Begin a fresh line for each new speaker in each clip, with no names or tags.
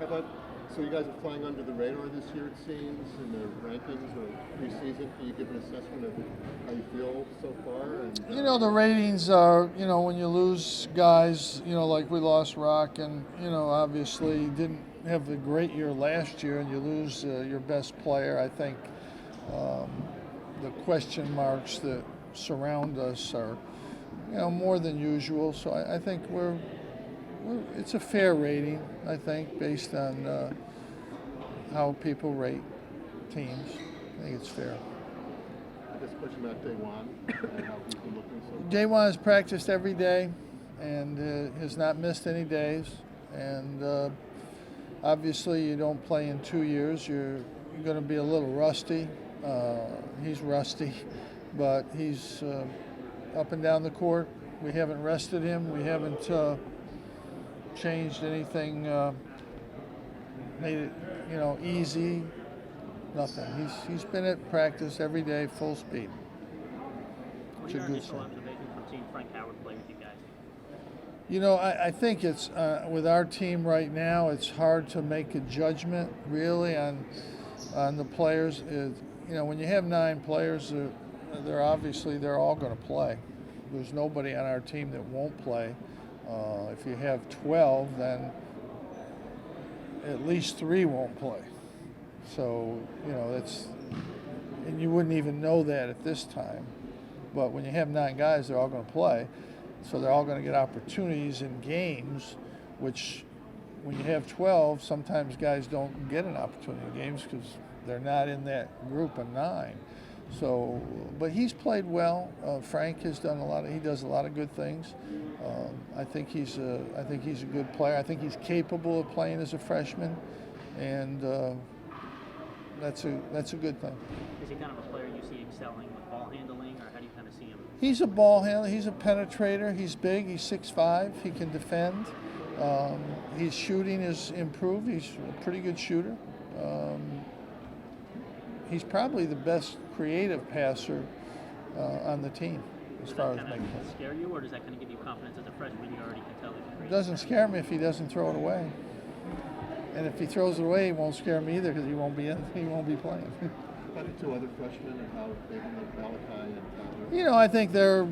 How about, so you guys are flying under the radar this year, it seems, in the rankings or preseason. Can you give an assessment of how you feel so far?
The ratings are, when you lose guys, like we lost Rock and, obviously didn't have a great year last year and you lose your best player, I think the question marks that surround us are, more than usual. So I think it's a fair rating, I think, based on how people rate teams. I think it's fair.
This question about Day One and how he's been looking so far.
Day One has practiced every day and has not missed any days. And obviously, you don't play in 2 years. You're going to be a little rusty. He's rusty, but he's up and down the court. We haven't rested him. We haven't changed anything, made it, easy. Nothing. He's been at practice every day, full speed.
What are your initial observations from seeing Frank Howard play with you guys?
I think it's with our team right now. It's hard to make a judgment really on the players. When you have 9 players, they're all going to play. There's nobody on our team that won't play. If you have 12, then at least 3 won't play. So, and you wouldn't even know that at this time. But when you have 9 guys, they're all going to play. So they're all going to get opportunities in games, which when you have 12, sometimes guys don't get an opportunity in games because they're not in that group of 9. So, but he's played well. Frank has done he does a lot of good things. I think he's a good player. I think he's capable of playing as a freshman, and that's a good thing.
Is he kind of a player you see excelling with ball handling, or how do you kind of see him?
He's a ball handler. He's a penetrator. He's big. He's 6'5". He can defend. His shooting is improved. He's a pretty good shooter. He's probably the best creative passer on the team as far as making
it. Does that scare you, or does that kind of give you confidence as a freshman? You already can tell he's a creative.
It doesn't scare me if he doesn't throw it away. And if he throws it away, it won't scare me either because he won't be playing.
About the 2 other freshmen and how they look, Malachi and Tyler?
I think they're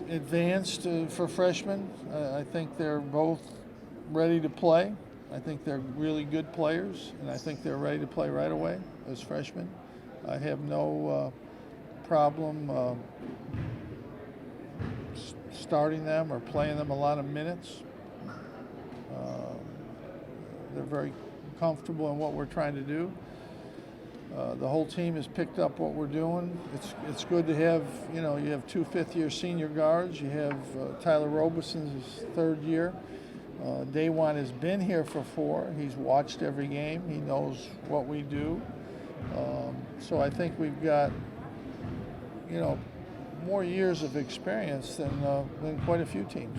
advanced for freshmen. I think they're both ready to play. I think they're really good players, and I think they're ready to play right away as freshmen. I have no problem starting them or playing them a lot of minutes. They're very comfortable in what we're trying to do. The whole team has picked up what we're doing. It's good to have, you have 2 fifth-year senior guards. You have Tyler Robeson's 3rd year. Day One has been here for 4. He's watched every game. He knows what we do. So I think we've got, more years of experience than quite a few teams.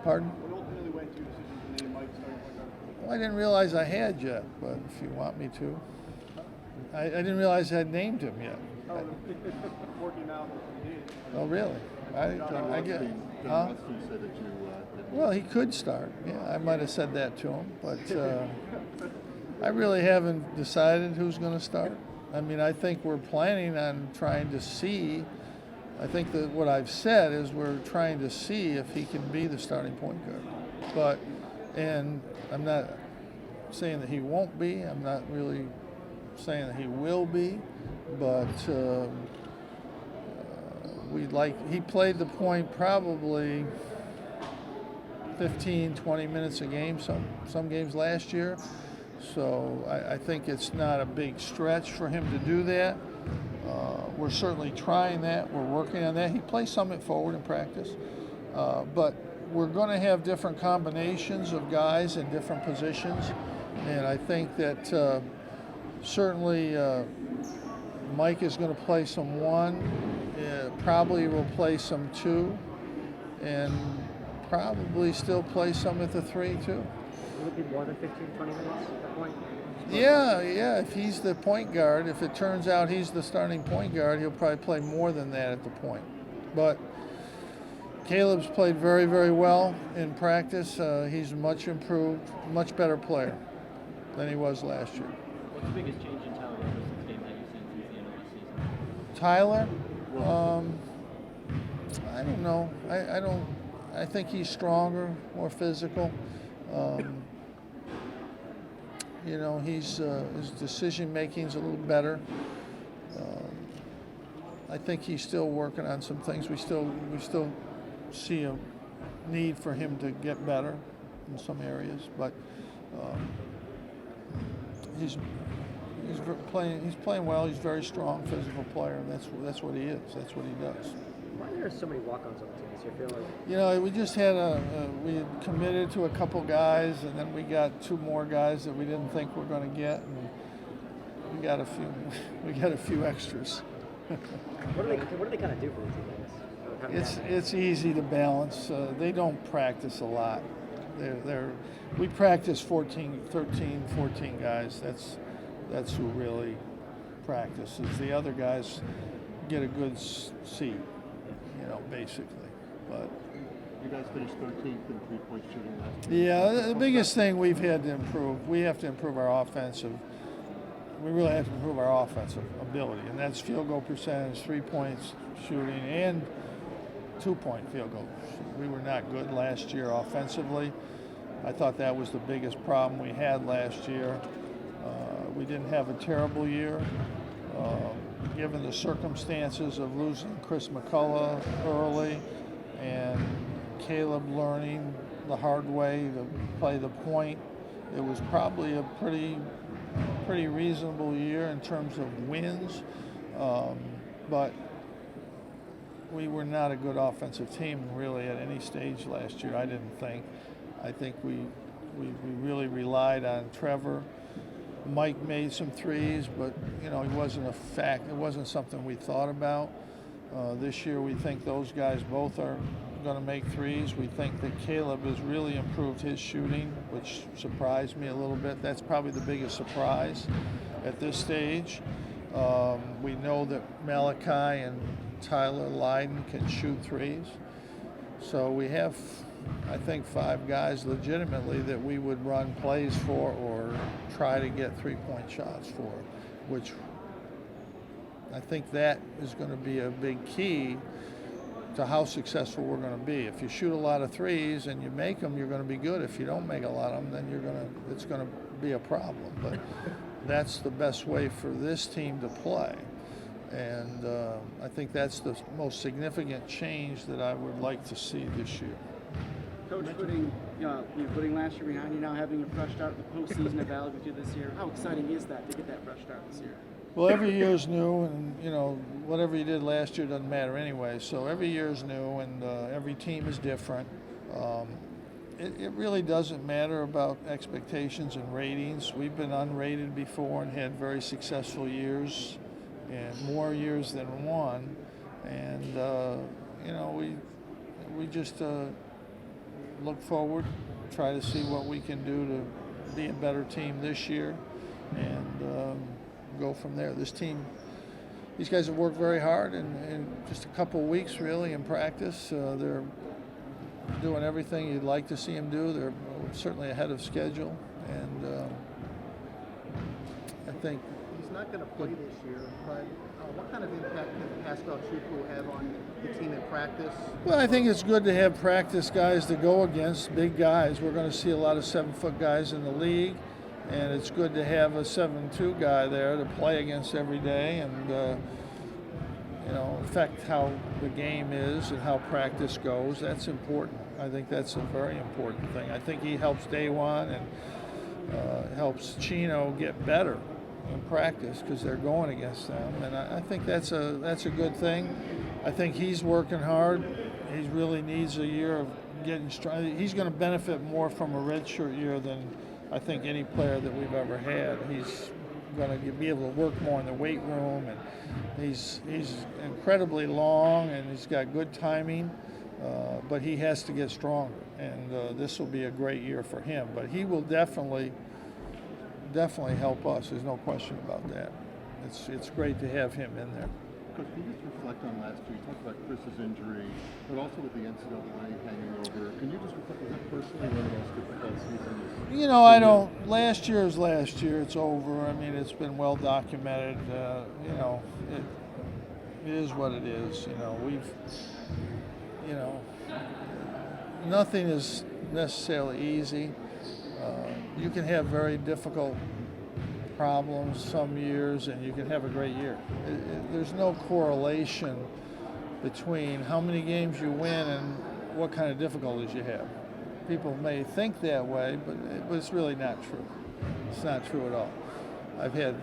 Pardon? Well, I didn't realize I had yet, but if you want me to. I didn't realize I had named him yet.
Working out.
Oh, really? I get. Huh? Well, he could start. Yeah, I might have said that to him, but I really haven't decided who's going to start. I mean, I think we're planning on trying to see. I think that what I've said is we're trying to see if he can be the starting point guard. And I'm not saying that he won't be. I'm not really saying that he will be, but he played the point probably 15, 20 minutes a game, some games last year. So I think it's not a big stretch for him to do that. We're certainly trying that. We're working on that. He plays some at forward in practice. But we're going to have different combinations of guys in different positions. And I think that certainly Mike is going to play some 1, probably will play some 2, and probably still play some at the 3 too.
Will it be more than 15, 20 minutes at that point?
Yeah, if he's the point guard, if it turns out he's the starting point guard, he'll probably play more than that at the point. But Caleb's played very, very well in practice. He's much improved, much better player than he was last year.
What's the biggest change in Tyler Roberson's game that you've seen since the end of the season?
Tyler, I don't know. I think he's stronger, more physical. You know, his decision making's a little better. I think he's still working on some things. We still see a need for him to get better in some areas, but he's playing well. He's a very strong physical player, and that's what he is. That's what he does.
Why are there so many walk-ons on the team this year? Feel like
You know, we just had we had committed to a couple guys, and then we got 2 more guys that we didn't think we were going to get, and we got a few extras.
what do they kind of do for the team? I guess?
It's easy to balance. They don't practice a lot. We practice 13, 14 guys. That's who really practices. The other guys get a good seat, you know, basically. But
You guys finished 13th in three-point shooting last year.
yeah, the biggest thing we've had to improve, we have to improve our offensive. We really have to improve our offensive ability, and that's field goal percentage, 3-point shooting, and 2-point field goal. We were not good last year offensively. I thought that was the biggest problem we had last year. We didn't have a terrible year, given the circumstances of losing Chris McCullough early and Caleb learning the hard way to play the point. It was probably a pretty reasonable year in terms of wins, but we were not a good offensive team really at any stage last year. I didn't think. I think we really relied on Trevor. Mike made some threes, but you know, he wasn't a fact. It wasn't something we thought about. This year, we think those guys both are going to make threes. We think that Caleb has really improved his shooting, which surprised me a little bit. That's probably the biggest surprise at this stage. We know that Malachi and Tyler Lydon can shoot threes. So we have, I think, 5 guys legitimately that we would run plays for or try to get 3-point shots for, which I think that is going to be a big key to how successful we're going to be. If you shoot a lot of threes and you make them, you're going to be good. If you don't make a lot of them, then it's going to be a problem. But that's the best way for this team to play. And I think that's the most significant change that I would like to see this year.
Coach, putting last year behind you, now having a fresh start, the postseason at Valley with you this year, how exciting is that to get that fresh start this year?
Well, every year is new, and you know, whatever you did last year doesn't matter anyway. So every year is new, and every team is different. It really doesn't matter about expectations and ratings. We've been unrated before and had very successful years, and more years than one. And you know, we just look forward, try to see what we can do to be a better team this year, and go from there. This team, these guys have worked very hard in just a couple of weeks really in practice. They're doing everything you'd like to see them do. They're certainly ahead of schedule, and I think
he's not going to play this year, but what kind of impact can Pascal Chukwu have on the team in practice?
Well, I think it's good to have practice guys to go against, big guys. We're going to see a lot of 7-foot guys in the league, and it's good to have a 7'2" guy there to play against every day and you know, affect how the game is and how practice goes. That's important. I think that's a very important thing. I think he helps Daewon and helps Chino get better in practice because they're going against them, and I think that's a good thing. I think he's working hard. He really needs a year of getting strong. He's going to benefit more from a redshirt year than I think any player that we've ever had. He's going to be able to work more in the weight room, and he's incredibly long and he's got good timing, but he has to get stronger, and this will be a great year for him. But he will definitely help us. There's no question about that. It's great to have him in there.
Coach, can you just reflect on last year? You talked about Chris's injury, but also with the NCAA hanging over. Can you just reflect, was that personally one of the most difficult seasons?
You know, I don't. Last year is last year. It's over. I mean, it's been well documented. You know, it is what it is. You know, nothing is necessarily easy. You can have very difficult problems some years, and you can have a great year. There's no correlation between how many games you win and what kind of difficulties you have. People may think that way, but it's really not true. It's not true at all. I've had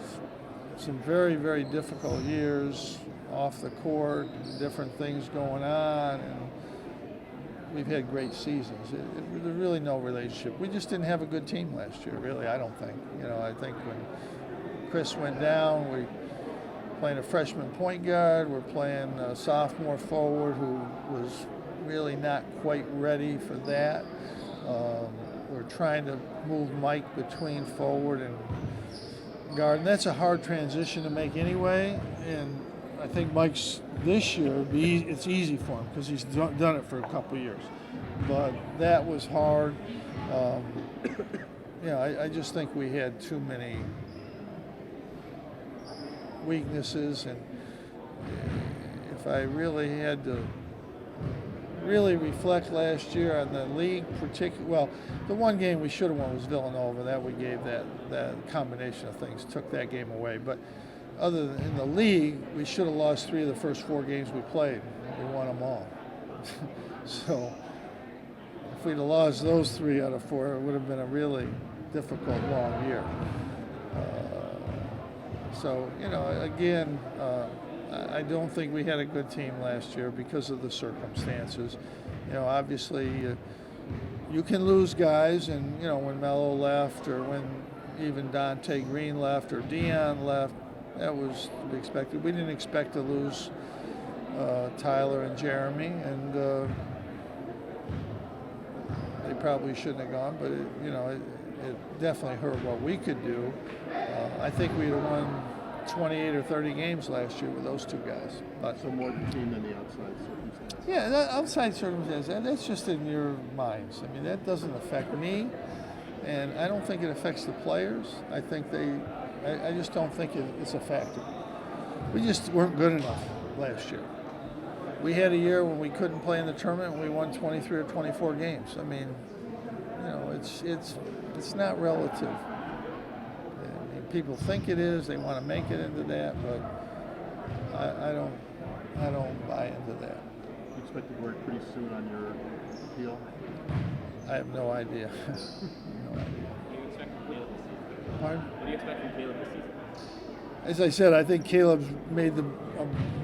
some very, very difficult years off the court, different things going on, and we've had great seasons. There's really no relationship. We just didn't have a good team last year, really, I don't think. You know, I think when Chris went down, we playing a freshman point guard, we're playing a sophomore forward who was really not quite ready for that. We're trying to move Mike between forward and guard, and that's a hard transition to make anyway. And I think Mike's this year, it's easy for him because he's done it for a couple of years. But that was hard. You know, I just think we had too many weaknesses, and if I really had to really reflect last year on the league, well, the one game we should have won was Villanova. That we gave that combination of things took that game away. But other than in the league, we should have lost 3 of the first 4 games we played. We won them all. So if we'd have lost those 3 out of 4, it would have been a really difficult, long year. So, you know, again, I don't think we had a good team last year because of the circumstances. You know, obviously, you can lose guys, and, you know, when Melo left, or when even Dante Green left, or Dion left, that was to be expected. We didn't expect to lose Tyler and Jeremy, and they probably shouldn't have gone, but it definitely hurt what we could do. I think we'd have won 28 or 30 games last year with those 2 guys. But
So more the team than the outside circumstances.
yeah, that outside circumstances, that's just in your minds. I mean, that doesn't affect me, and I don't think it affects the players. I think I just don't think it's a factor. We just weren't good enough last year. We had a year when we couldn't play in the tournament, and we won 23 or 24 games. I mean, you know, it's not relative. I mean, people think it is. They want to make it into that, but I don't buy into that.
You expect the word pretty soon on your appeal?
I have no idea. No idea.
What do you expect from Caleb this season?
As I said, I think Caleb's made the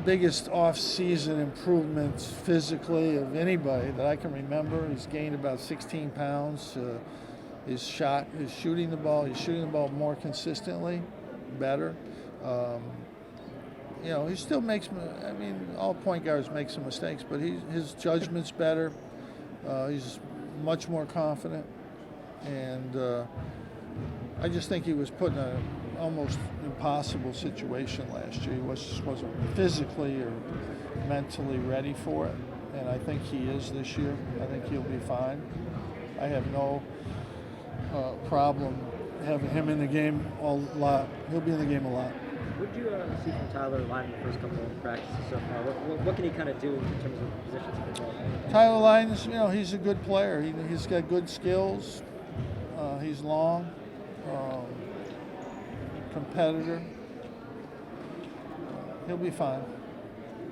biggest off-season improvements physically of anybody that I can remember. He's gained about 16 pounds. He's shooting the ball more consistently, better. You know, he still makes, I mean, all point guards make some mistakes, but his judgment's better. He's much more confident, and I just think he was put in an almost impossible situation last year. He just wasn't physically or mentally ready for it, and I think he is this year. I think he'll be fine. I have no problem having him in the game a lot. He'll be in the game a lot.
What did you see from Tyler Lyon in the first couple of practices so far? What can he kind of do in terms of positions he can play?
Tyler Lyon is, you know, he's a good player. He's got good skills. He's long, competitor. He'll be fine.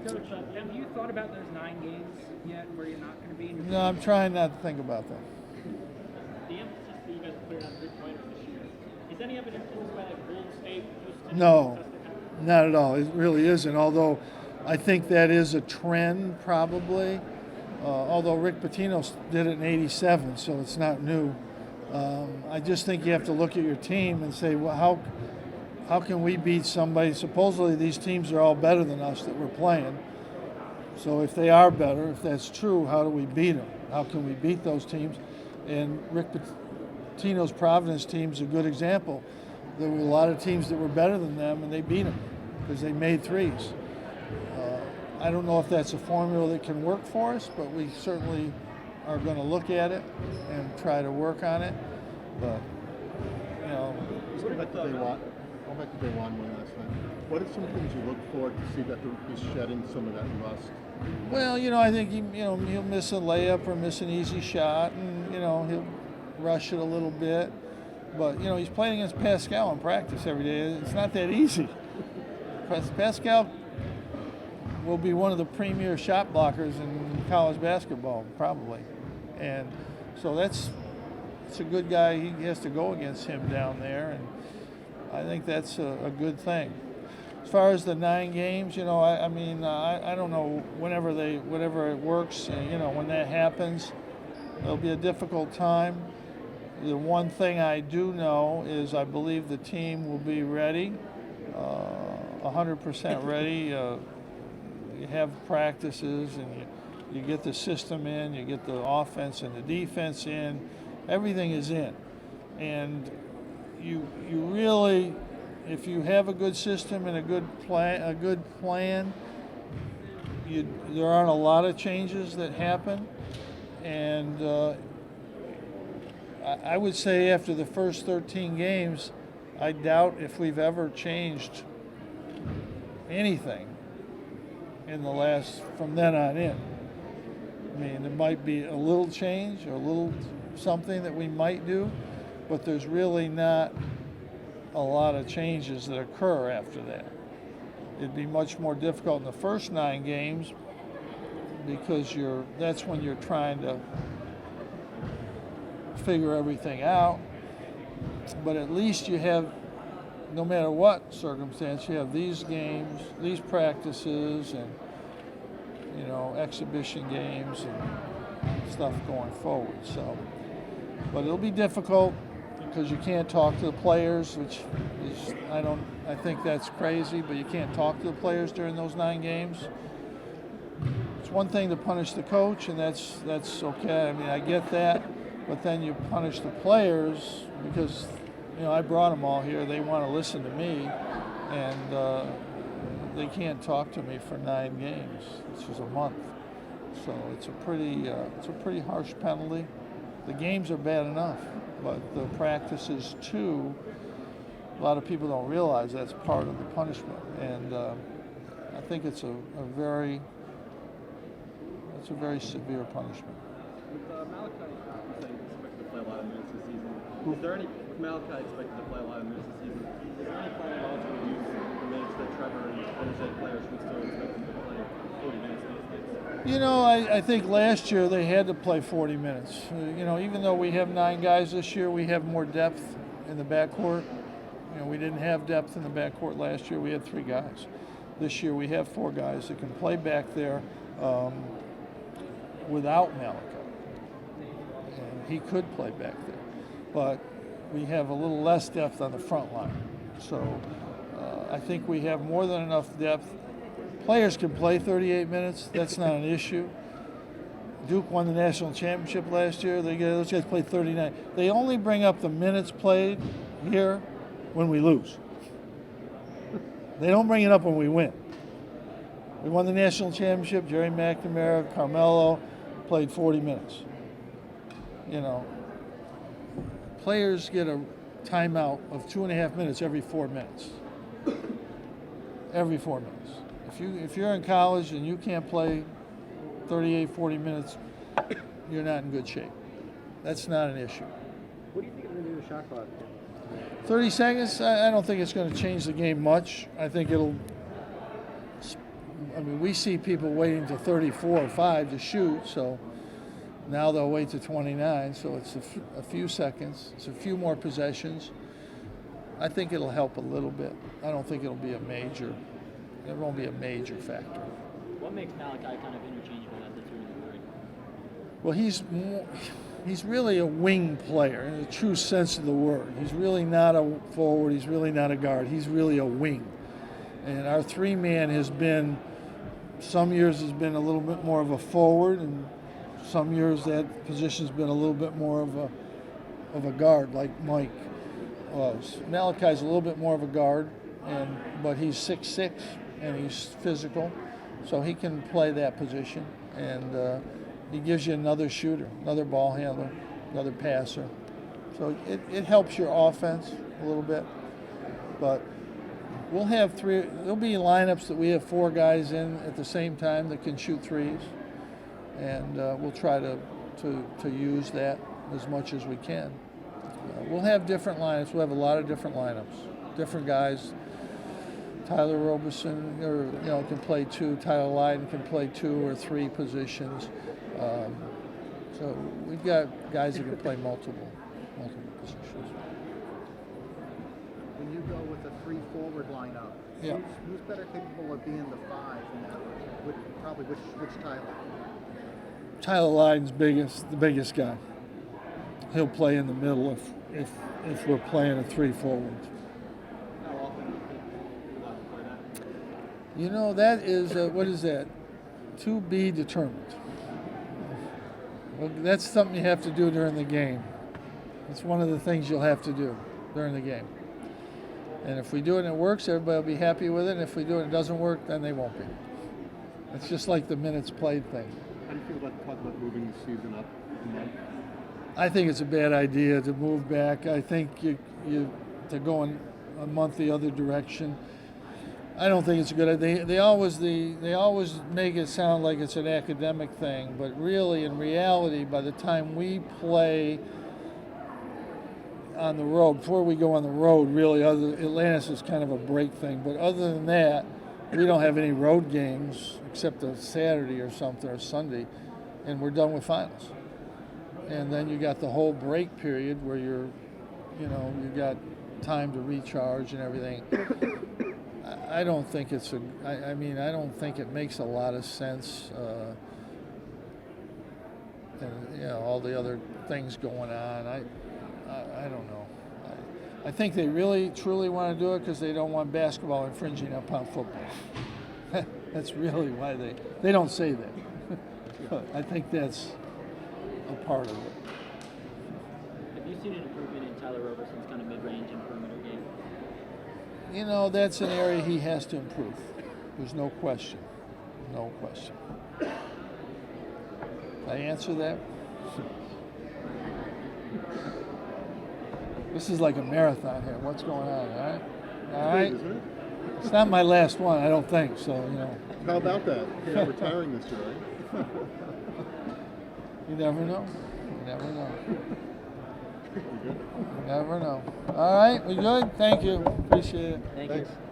Coach, have you thought about those 9 games yet where you're not going to be in your
No, I'm trying not to think about that.
The emphasis that you guys have put on 3-pointers this year, is any of it influenced by like Golden State?
No, not at all. It really isn't, although I think that is a trend probably. Although Rick Pitino did it in '87, so it's not new. I just think you have to look at your team and say, well, how can we beat somebody? Supposedly these teams are all better than us that we're playing. So if they are better, if that's true, how do we beat them? How can we beat those teams? And Rick Pitino's Providence team is a good example. There were a lot of teams that were better than them, and they beat them because they made threes. I don't know if that's a formula that can work for us, but we certainly are going to look at it and try to work on it. But, you know,
Just go back to day one. Go back to day one last time. What are some things you look for to see that he's shedding some of that rust?
well, I think he'll miss a layup or miss an easy shot, and he'll rush it a little bit. But he's playing against Pascal in practice every day. It's not that easy. Pascal will be one of the premier shot blockers in college basketball, probably, and so it's a good guy. He has to go against him down there, and I think that's a good thing. As far as the 9 games, I don't know. Whenever it works, when that happens, it'll be a difficult time. The one thing I do know is I believe the team will be ready, 100% ready. You have practices, and you get the system in, you get the offense and the defense in. Everything is in, and you really, if you have a good system and a good plan, there aren't a lot of changes that happen, and I would say after the first 13 games, I doubt if we've ever changed anything from then on in. I mean, there might be a little change or a little something that we might do, but there's really not a lot of changes that occur after that. It'd be much more difficult in the first 9 games because that's when you're trying to figure everything out. But at least you have, no matter what circumstance, you have these games, these practices, and exhibition games and stuff going forward. So, but it'll be difficult because you can't talk to the players, which is I think that's crazy, but you can't talk to the players during those 9 games. It's one thing to punish the coach, and that's okay. I mean, I get that, but then you punish the players because I brought them all here. They want to listen to me, and they can't talk to me for 9 games. This is a month, so it's a pretty harsh penalty. The games are bad enough, but the practices too. A lot of people don't realize that's part of the punishment, and I think it's a very severe punishment.
With Malachi saying he's expected to play a lot of minutes this season, is there any Malachi expected to play a lot of minutes this season? Is there any plan at all to reduce the minutes that Trevor and Jose players would still expect him to play 40 minutes these days?
I think last year they had to play 40 minutes. Even though we have 9 guys this year, we have more depth in the backcourt. We didn't have depth in the backcourt last year. We had 3 guys. This year we have 4 guys that can play back there without Malachi. And he could play back there. But we have a little less depth on the front line. So I think we have more than enough depth. Players can play 38 minutes. That's not an issue. Duke won the national championship last year. Those guys played 39. They only bring up the minutes played here when we lose. They don't bring it up when we win. We won the national championship. Jerry McNamara, Carmelo played 40 minutes. Players get a timeout of 2.5 minutes every 4 minutes. Every 4 minutes. If you're in college and you can't play 38, 40 minutes, you're not in good shape. That's not an issue.
What do you think of the new shot clock?
30 seconds, I don't think it's going to change the game much. I think we see people waiting to 34 or 5 to shoot, so now they'll wait to 29, so it's a few seconds. It's a few more possessions. I think it'll help a little bit. I don't think it won't be a major factor.
What makes Malachi kind of interchangeable at the 2 and 3?
Well, he's really a wing player in the true sense of the word. He's really not a forward. He's really not a guard. He's really a wing. And our 3-man some years has been a little bit more of a forward, and some years that position's been a little bit more of a guard, like Mike was. Malachi's a little bit more of a guard, but he's 6'6", and he's physical, so he can play that position, and he gives you another shooter, another ball handler, another passer. So it helps your offense a little bit, but we'll have three. There'll be lineups that we have 4 guys in at the same time that can shoot threes, and we'll try to use that as much as we can. We'll have different lineups. We'll have a lot of different lineups, different guys. Tyler Robeson, can play 2. Tyler Lydon can play 2 or 3 positions. So we've got guys that can play multiple positions.
When you go with a 3 forward lineup,
Yeah.
who's better capable of being the 5 in that one? Probably which Tyler?
Tyler Lydon's the biggest guy. He'll play in the middle if we're playing a 3 forwards.
How often do you think you'll have to play that?
You know, that is, what is that? To be determined. Well, that's something you have to do during the game. It's one of the things you'll have to do during the game. And if we do it and it works, everybody will be happy with it. And if we do it and it doesn't work, then they won't be. It's just like the minutes played thing.
How do you feel about talking about moving the season up a month?
I think it's a bad idea to move back. I think you to go in a month the other direction. I don't think it's a good idea. They always make it sound like it's an academic thing, but really, in reality, by the time we play on the road, before we go on the road, really, Atlantis is kind of a break thing. But other than that, we don't have any road games except a Saturday or something or Sunday, and we're done with finals. And then you got the whole break period where you got time to recharge and everything. I don't think it's I don't think it makes a lot of sense. And all the other things going on. I don't know. I think they really truly want to do it because they don't want basketball infringing upon football. That's really why they don't say that. But I think that's a part of it.
Have you seen an improvement in Tyler Roberson's kind of mid-range and perimeter game?
That's an area he has to improve. There's no question. No question. Did I answer that? This is like a marathon here. What's going on, all right? All right?
Isn't it?
It's not my last one, I don't think, so,
How about that? You're not retiring this year, right?
You never know. You never know.
You good?
You never know. All right, we good? Thank you. Appreciate it.
Thank
Thanks.
you.